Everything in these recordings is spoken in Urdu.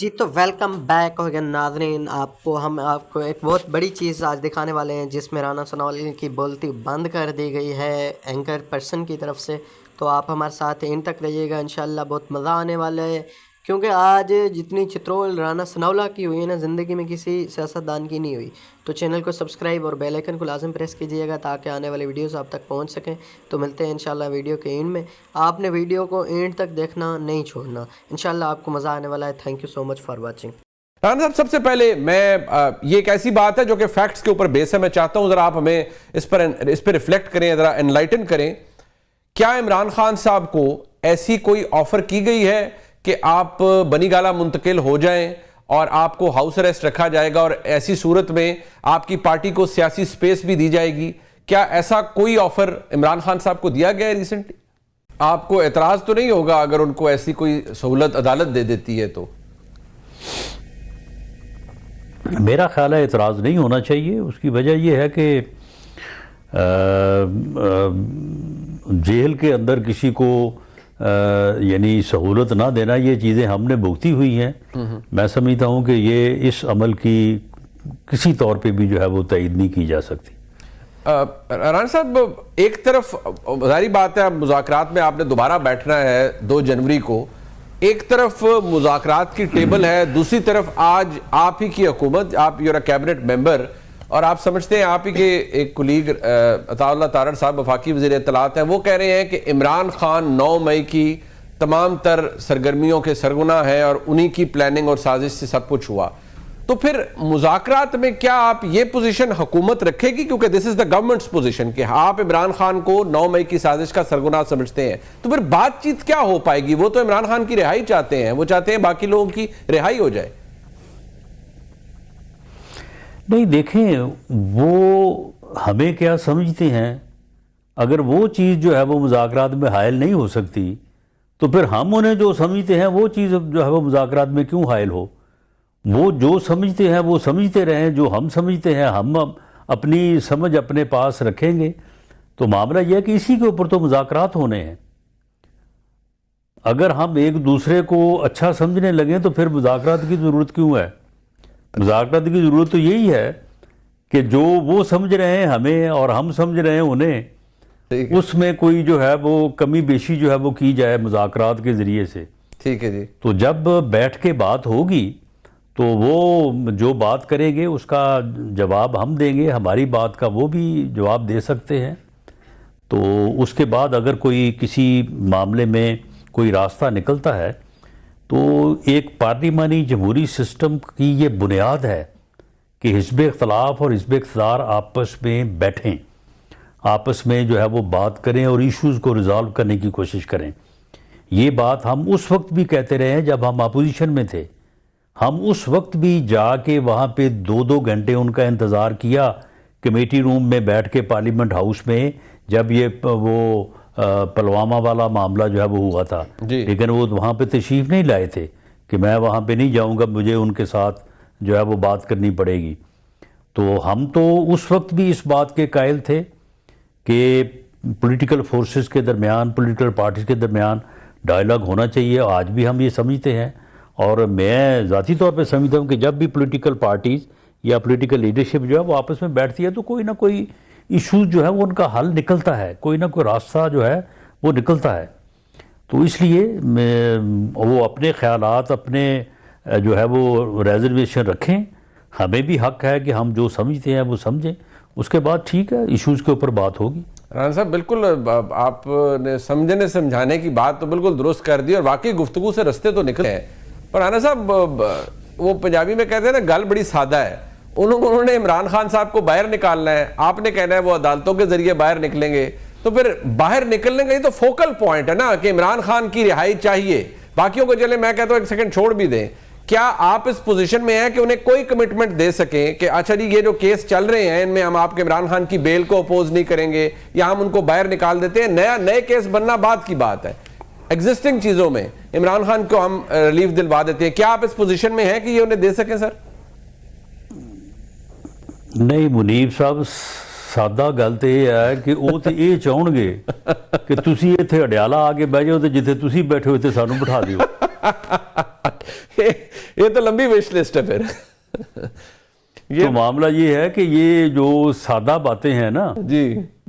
جی تو ویلکم بیک ہو گیا ناظرین، ہم آپ کو ایک بہت بڑی چیز آج دکھانے والے ہیں جس میں رانا ثناءاللہ کی بولتی بند کر دی گئی ہے اینکر پرسن کی طرف سے۔ تو آپ ہمارے ساتھ اینڈ تک رہیے گا، انشاءاللہ بہت مزہ آنے والا ہے، کیونکہ آج جتنی چترول رانا ثناءاللہ کی ہوئی ہے نا، زندگی میں کسی سیاستدان کی نہیں ہوئی۔ تو چینل کو سبسکرائب اور بیل آئیکن کو لازم پریس کیجیے گا تاکہ آنے والی ویڈیوز آپ تک پہنچ سکیں۔ تو ملتے ہیں انشاءاللہ ویڈیو کے اینڈ میں، آپ نے ویڈیو کو اینڈ تک دیکھنا نہیں چھوڑنا، انشاءاللہ آپ کو مزہ آنے والا ہے۔ Thank you so much for watching. Rana صاحب، سب سے پہلے میں یہ ایک ایسی بات ہے جو کہ فیکٹس کے اوپر بیس ہے، میں چاہتا ہوں ذرا آپ ہمیں اس پہ ریفلیکٹ کریں، ذرا انلائٹن کریں۔ کیا عمران خان صاحب کو ایسی کوئی آفر کی گئی ہے کہ آپ بنی گالہ منتقل ہو جائیں اور آپ کو ہاؤس اریسٹ رکھا جائے گا اور ایسی صورت میں آپ کی پارٹی کو سیاسی سپیس بھی دی جائے گی؟ کیا ایسا کوئی آفر عمران خان صاحب کو دیا گیا ہے ریسنٹلی؟ آپ کو اعتراض تو نہیں ہوگا اگر ان کو ایسی کوئی سہولت عدالت دے دیتی ہے تو؟ میرا خیال ہے اعتراض نہیں ہونا چاہیے۔ اس کی وجہ یہ ہے کہ جیل کے اندر کسی کو یعنی سہولت نہ دینا، یہ چیزیں ہم نے بھگتی ہوئی ہیں۔ میں سمجھتا ہوں کہ یہ اس عمل کی کسی طور پہ بھی جو ہے وہ تائید نہیں کی جا سکتی۔ رانا صاحب، ایک طرف ظاہری بات ہے مذاکرات میں آپ نے دوبارہ بیٹھنا ہے 2 جنوری کو، ایک طرف مذاکرات کی ٹیبل ہے، دوسری طرف آج آپ ہی کی حکومت، آپ یور کیبنٹ ممبر، اور آپ سمجھتے ہیں آپ ہی کے ایک کولیگ عطا اللہ تارڑ صاحب وفاقی وزیر اطلاعات ہیں، وہ کہہ رہے ہیں کہ عمران خان 9 مئی کی تمام تر سرگرمیوں کے سرغنہ ہیں اور انہی کی پلاننگ اور سازش سے سب کچھ ہوا۔ تو پھر مذاکرات میں کیا آپ یہ پوزیشن حکومت رکھے گی؟ کیونکہ دس از دا گورنمنٹس پوزیشن کہ آپ عمران خان کو 9 مئی کی سازش کا سرغنہ سمجھتے ہیں، تو پھر بات چیت کیا ہو پائے گی؟ وہ تو عمران خان کی رہائی چاہتے ہیں، وہ چاہتے ہیں باقی لوگوں کی رہائی ہو جائے۔ نہیں، دیکھیں، وہ ہمیں کیا سمجھتے ہیں؟ اگر وہ چیز جو ہے وہ مذاکرات میں حائل نہیں ہو سکتی تو پھر ہم انہیں جو سمجھتے ہیں وہ چیز جو ہے وہ مذاکرات میں کیوں حائل ہو؟ وہ جو سمجھتے ہیں وہ سمجھتے رہیں، جو ہم سمجھتے ہیں ہم اپنی سمجھ اپنے پاس رکھیں گے۔ تو معاملہ یہ ہے کہ اسی کے اوپر تو مذاکرات ہونے ہیں۔ اگر ہم ایک دوسرے کو اچھا سمجھنے لگیں تو پھر مذاکرات کی ضرورت کیوں ہے؟ مذاکرات کی ضرورت تو یہی ہے کہ جو وہ سمجھ رہے ہیں ہمیں اور ہم سمجھ رہے ہیں انہیں، اس میں کوئی جو ہے وہ کمی بیشی جو ہے وہ کی جائے مذاکرات کے ذریعے سے۔ ٹھیک ہے جی۔ تو جب بیٹھ کے بات ہوگی تو وہ جو بات کریں گے اس کا جواب ہم دیں گے، ہماری بات کا وہ بھی جواب دے سکتے ہیں۔ تو اس کے بعد اگر کوئی کسی معاملے میں کوئی راستہ نکلتا ہے تو ایک پارلیمانی جمہوری سسٹم کی یہ بنیاد ہے کہ حزب اختلاف اور حزب اقتدار آپس میں بیٹھیں، آپس میں جو ہے وہ بات کریں اور ایشوز کو ریزالو کرنے کی کوشش کریں۔ یہ بات ہم اس وقت بھی کہتے رہے ہیں جب ہم اپوزیشن میں تھے۔ ہم اس وقت بھی جا کے وہاں پہ 2 گھنٹے ان کا انتظار کیا کمیٹی روم میں بیٹھ کے پارلیمنٹ ہاؤس میں، جب یہ وہ پلوامہ والا معاملہ جو ہے وہ ہوا تھا۔ لیکن وہ وہاں پہ تشریف نہیں لائے تھے کہ میں وہاں پہ نہیں جاؤں گا، مجھے ان کے ساتھ جو ہے وہ بات کرنی پڑے گی۔ تو ہم تو اس وقت بھی اس بات کے قائل تھے کہ پولیٹیکل فورسز کے درمیان، پولیٹیکل پارٹیز کے درمیان ڈائیلاگ ہونا چاہیے۔ آج بھی ہم یہ سمجھتے ہیں، اور میں ذاتی طور پہ سمجھتا ہوں کہ جب بھی پولیٹیکل پارٹیز یا پولیٹیکل لیڈرشپ جو ہے وہ آپس میں بیٹھتی ہے تو کوئی نہ کوئی ایشوز جو ہے وہ ان کا حل نکلتا ہے، کوئی نہ کوئی راستہ جو ہے وہ نکلتا ہے۔ تو اس لیے وہ اپنے خیالات، اپنے جو ہے وہ ریزرویشن رکھیں۔ ہمیں بھی حق ہے کہ ہم جو سمجھتے ہیں وہ سمجھیں، اس کے بعد ٹھیک ہے ایشوز کے اوپر بات ہوگی۔ رانا صاحب، بالکل آپ نے سمجھنے سمجھانے کی بات تو بالکل درست کر دی، اور واقعی گفتگو سے رستے تو نکلے ہیں۔ پر رانا صاحب، وہ پنجابی میں کہتے ہیں نا، گل بڑی سادہ ہے۔ انہوں نے عمران خان صاحب کو باہر نکالنا ہے، آپ نے کہنا ہے وہ عدالتوں کے ذریعے باہر نکلیں گے، تو پھر باہر نکلنے کا یہ تو فوکل پوائنٹ ہے نا کہ عمران خان کی رہائی چاہیے، باقیوں کو چلے میں کہتا ہوں 1 سیکنڈ چھوڑ بھی دیں۔ کیا آپ اس پوزیشن میں ہیں کہ انہیں کوئی کمٹمنٹ دے سکیں کہ اچھا جی یہ جو کیس چل رہے ہیں ان میں ہم آپ کے عمران خان کی بیل کو اپوز نہیں کریں گے یا ہم ان کو باہر نکال دیتے ہیں، نئے کیس بننا بعد کی بات ہے، ایگزسٹنگ چیزوں میں عمران خان کو ہم ریلیف دلوا دیتے ہیں؟ کیا آپ اس پوزیشن میں ہیں کہ یہ انہیں دے سکیں سر؟ نہیں منیب صاحب، سادہ گل تو یہ ہے کہ وہ تو یہ چاہن گے کہ تسی اتنے اڈیالہ آ کے بہ جاؤ تو جتنے تسی بیٹھے ہو تے سانو بٹھا دیو۔ یہ تو لمبی وش لسٹ ہے پھر. تو معاملہ یہ ہے کہ یہ جو سادہ باتیں ہیں نا جی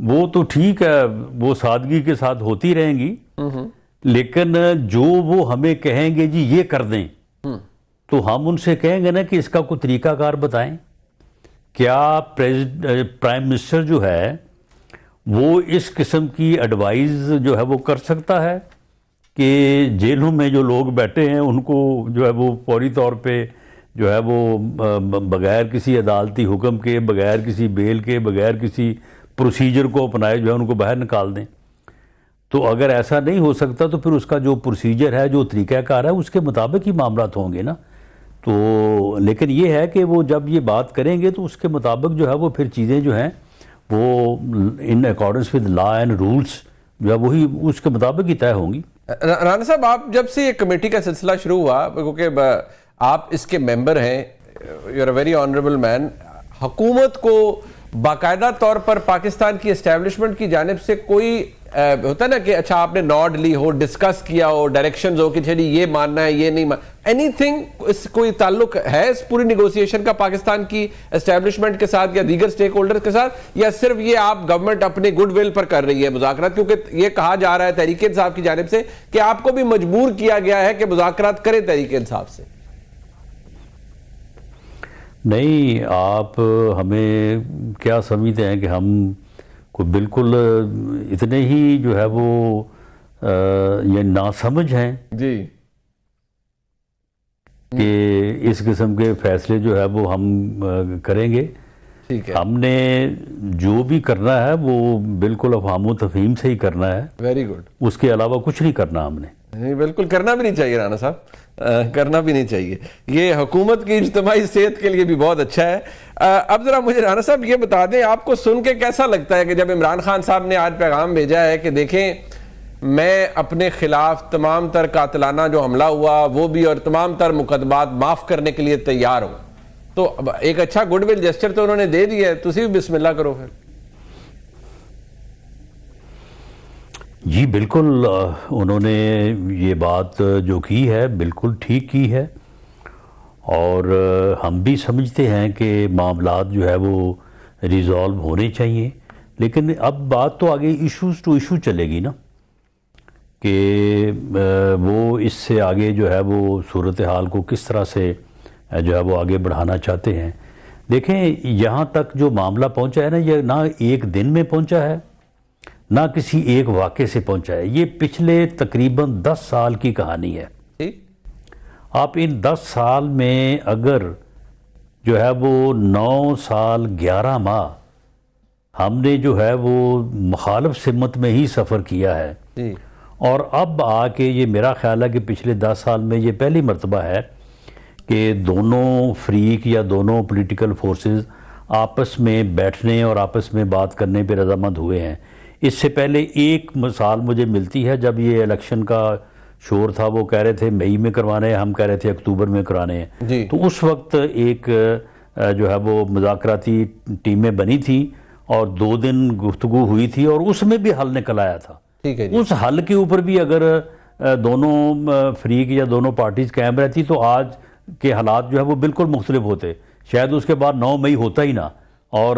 وہ تو ٹھیک ہے، وہ سادگی کے ساتھ ہوتی رہیں گی، لیکن جو وہ ہمیں کہیں گے جی یہ کر دیں، تو ہم ان سے کہیں گے نا کہ اس کا کوئی طریقہ کار بتائیں. کیا پرائم منسٹر جو ہے وہ اس قسم کی ایڈوائز جو ہے وہ کر سکتا ہے کہ جیلوں میں جو لوگ بیٹھے ہیں ان کو جو ہے وہ فوری طور پہ جو ہے وہ بغیر کسی عدالتی حکم کے، بغیر کسی بیل کے، بغیر کسی پروسیجر کو اپنائے جو ہے ان کو باہر نکال دیں؟ تو اگر ایسا نہیں ہو سکتا تو پھر اس کا جو پروسیجر ہے، جو طریقہ کار ہے، اس کے مطابق ہی معاملات ہوں گے نا. تو لیکن یہ ہے کہ وہ جب یہ بات کریں گے تو اس کے مطابق جو ہے وہ پھر چیزیں جو ہیں وہ in accordance with law and rules جو ہے وہی اس کے مطابق ہی طے ہوں گی. رانا صاحب، آپ جب سے یہ کمیٹی کا سلسلہ شروع ہوا، کیونکہ آپ اس کے ممبر ہیں، you are a very honourable man, حکومت کو باقاعدہ طور پر پاکستان کی اسٹیبلشمنٹ کی جانب سے کوئی ہوتا ہے نا کہ اچھا آپ نے نوڈ لی ہو، ڈسکس کیا ہو، ڈائریکشنز ہو کہ چلی یہ ماننا ہے، یہ نہیں ماننا، اینی تھنگ، اس کوئی تعلق ہے اس پوری نیگوسیشن کا پاکستان کی اسٹیبلشمنٹ کے ساتھ یا دیگر سٹیک ہولڈر کے ساتھ، یا صرف یہ آپ گورنمنٹ اپنے گڈ ول پر کر رہی ہے مذاکرات؟ کیونکہ یہ کہا جا رہا ہے تحریک انصاف کی جانب سے کہ آپ کو بھی مجبور کیا گیا ہے کہ مذاکرات کریں تحریک انصاف سے. نہیں، آپ ہمیں کیا سمجھتے ہیں کہ ہم کو بالکل اتنے ہی جو ہے وہ یہ ناسمجھ ہیں جی کہ اس قسم کے فیصلے جو ہے وہ ہم کریں گے؟ ٹھیک ہے، ہم نے جو بھی کرنا ہے وہ بالکل افہام و تفہیم سے ہی کرنا ہے، ویری گڈ. اس کے علاوہ کچھ نہیں کرنا ہم نے. نہیں، بالکل کرنا بھی نہیں چاہیے رانا صاحب، کرنا بھی نہیں چاہیے. یہ حکومت کی اجتماعی صحت کے لیے بھی بہت اچھا ہے. اب ذرا مجھے رانا صاحب یہ بتا دیں، آپ کو سن کے کیسا لگتا ہے کہ جب عمران خان صاحب نے آج پیغام بھیجا ہے کہ دیکھیں میں اپنے خلاف تمام تر قاتلانہ جو حملہ ہوا وہ بھی اور تمام تر مقدمات معاف کرنے کے لیے تیار ہوں، تو ایک اچھا گڈ ول جسچر تو انہوں نے دے دیا ہے، تسی بھی بسم اللہ کرو پھر. جی بالکل، انہوں نے یہ بات جو کی ہے بالکل ٹھیک کی ہے، اور ہم بھی سمجھتے ہیں کہ معاملات جو ہے وہ ریزالو ہونے چاہیے. لیکن اب بات تو آگے ایشوز ٹو ایشو چلے گی نا کہ وہ اس سے آگے جو ہے وہ صورتحال کو کس طرح سے جو ہے وہ آگے بڑھانا چاہتے ہیں. دیکھیں، یہاں تک جو معاملہ پہنچا ہے نا، یہ نہ ایک دن میں پہنچا ہے نہ کسی ایک واقعے سے پہنچا ہے، یہ پچھلے تقریباً 10 سال کی کہانی ہے. آپ ان 10 سال میں اگر جو ہے وہ 9 سال 11 ماہ ہم نے جو ہے وہ مخالف سمت میں ہی سفر کیا ہے، اور اب آ کے یہ میرا خیال ہے کہ پچھلے 10 سال میں یہ پہلی مرتبہ ہے کہ دونوں فریق یا دونوں پولیٹیکل فورسز آپس میں بیٹھنے اور آپس میں بات کرنے پہ رضامند ہوئے ہیں. اس سے پہلے ایک مثال مجھے ملتی ہے، جب یہ الیکشن کا شور تھا، وہ کہہ رہے تھے مئی میں کروانے ہیں، ہم کہہ رہے تھے اکتوبر میں کرانے ہیں، تو اس وقت ایک جو ہے وہ مذاکراتی ٹیمیں بنی تھیں اور 2 دن گفتگو ہوئی تھی اور اس میں بھی حل نکل آیا تھا. اس حل کے اوپر بھی اگر دونوں فریق یا دونوں پارٹیز قائم رہتی تو آج کے حالات جو ہے وہ بالکل مختلف ہوتے. شاید اس کے بعد 9 مئی ہوتا ہی نہ، اور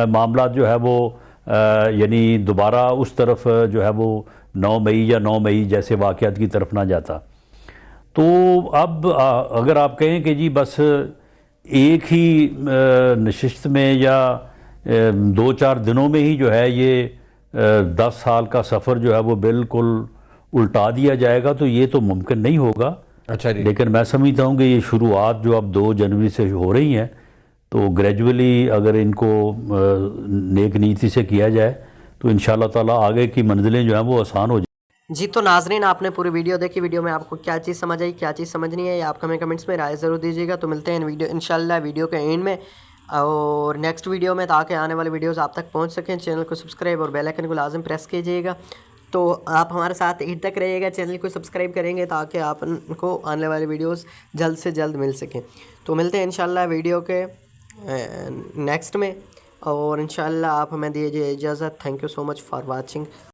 معاملات جو ہے وہ یعنی دوبارہ اس طرف جو ہے وہ 9 مئی یا 9 مئی جیسے واقعات کی طرف نہ جاتا. تو اب اگر آپ کہیں کہ جی بس ایک ہی نشست میں یا 2-4 دنوں میں ہی جو ہے یہ 10 سال کا سفر جو ہے وہ بالکل الٹا دیا جائے گا، تو یہ تو ممکن نہیں ہوگا. اچھا جی. لیکن میں سمجھتا ہوں کہ یہ شروعات جو اب 2 جنوری سے ہو رہی ہیں، تو گریجولی اگر ان کو نیک نیتی سے کیا جائے تو انشاءاللہ تعالیٰ آگے کی منزلیں جو ہیں وہ آسان ہو جائیں. جی تو ناظرین، آپ نے پوری ویڈیو دیکھی. ویڈیو میں آپ کو کیا چیز سمجھ آئی، کیا چیز سمجھنی ہے، آپ ہمیں کمنٹس میں رائے ضرور دیجیے گا. تو ملتے ہیں انشاءاللہ ویڈیو کے اینڈ میں اور نیکسٹ ویڈیو میں. تاکہ آنے والے ویڈیوز آپ تک پہنچ سکیں، چینل کو سبسکرائب اور بیل آئکن کو لازم پریس کیجیے گا. تو آپ ہمارے ساتھ عید تک رہیے گا، چینل کو سبسکرائب کریں گے تاکہ آپ کو آنے والے ویڈیوز جلد سے جلد مل سکیں. تو ملتے ہیں انشاءاللہ ویڈیو کے نیکسٹ میں، اور انشاءاللہ آپ ہمیں دیجیے اجازت. Thank you so much for watching.